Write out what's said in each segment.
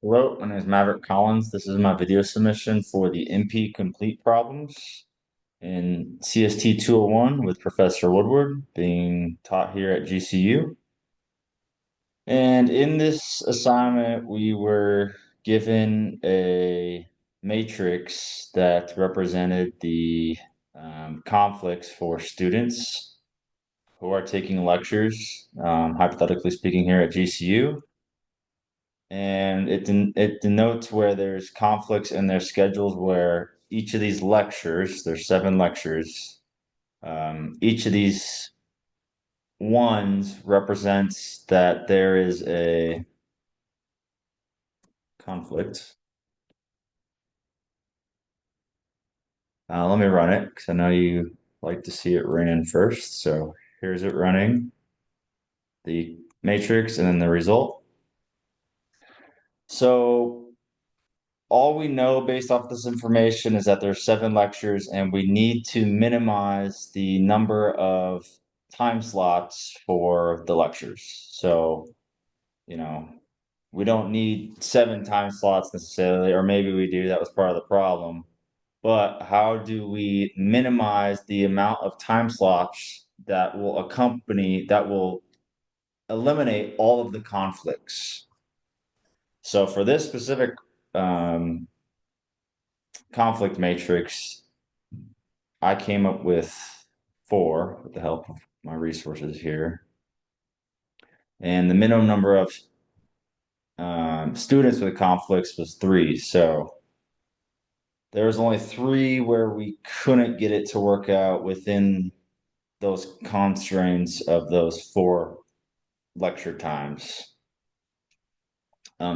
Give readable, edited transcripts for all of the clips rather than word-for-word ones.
Hello, my name is Maverick Collins. This is my video submission for the MP complete problems in CST-201 with Professor Woodward being taught here at GCU. And in this assignment, we were given a matrix that represented the conflicts for students who are taking lectures, hypothetically speaking, here at GCU. And it denotes where there's conflicts in their schedules where each of these lectures, there's 7 lectures, each of these ones represents that there is a conflict. Let me run it because I know you like to see it ran first. So here's it running, the matrix and then the result. So all we know based off this information is that there's 7 lectures and we need to minimize the number of time slots for the lectures. So, you know, we don't need 7 time slots necessarily, or maybe we do, that was part of the problem. But how do we minimize the amount of time slots that will eliminate all of the conflicts? So for this specific um, conflict matrix, I came up with 4 with the help of my resources here. And the minimum number of students with conflicts was 3. So there was only 3 where we couldn't get it to work out within those constraints of those 4 lecture times.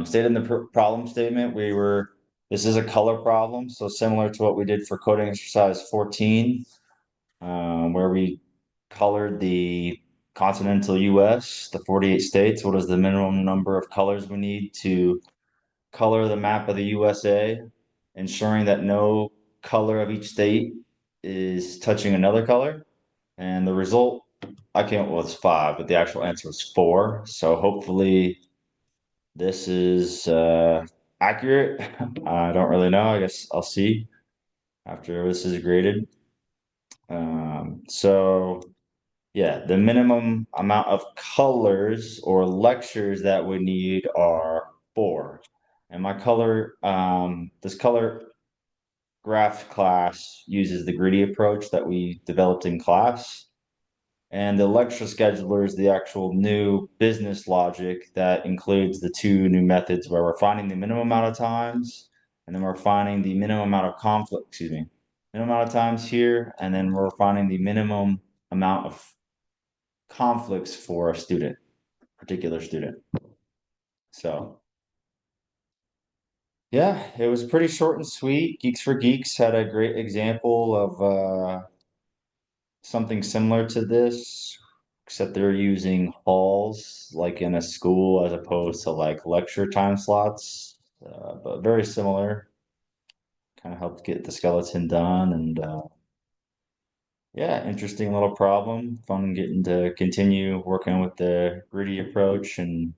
Stated in the problem statement, this is a color problem, so similar to what we did for coding exercise 14. Where we colored the continental US, the 48 states. What is the minimum number of colors we need to color the map of the USA, ensuring that no color of each state is touching another color? And the result, I came up with 5, but the actual answer was 4. So hopefully this is accurate. I don't really know. I guess I'll see after this is graded. So yeah, the minimum amount of colors or lectures that we need are 4. And this color graph class uses the greedy approach that we developed in class. And the lecture scheduler is the actual new business logic that includes the 2 new methods where we're finding the minimum amount of times, and then we're finding the minimum amount of minimum amount of times here, and then we're finding the minimum amount of conflicts for a particular student. So yeah, it was pretty short and sweet. Geeks for Geeks had a great example of something similar to this, except they're using halls like in a school as opposed to like lecture time slots, but very similar. Kind of helped get the skeleton done, and yeah, interesting little problem. Fun getting to continue working with the gritty approach and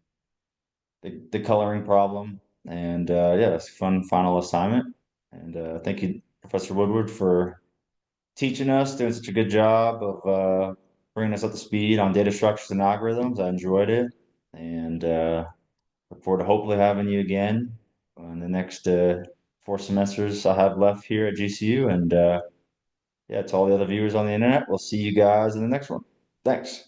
the coloring problem. And yeah, it's a fun final assignment. And thank you, Professor Woodward, for teaching us, doing such a good job of bringing us up to speed on data structures and algorithms. I enjoyed it, and look forward to hopefully having you again in the next 4 semesters I have left here at GCU. And yeah, to all the other viewers on the internet, we'll see you guys in the next one. Thanks.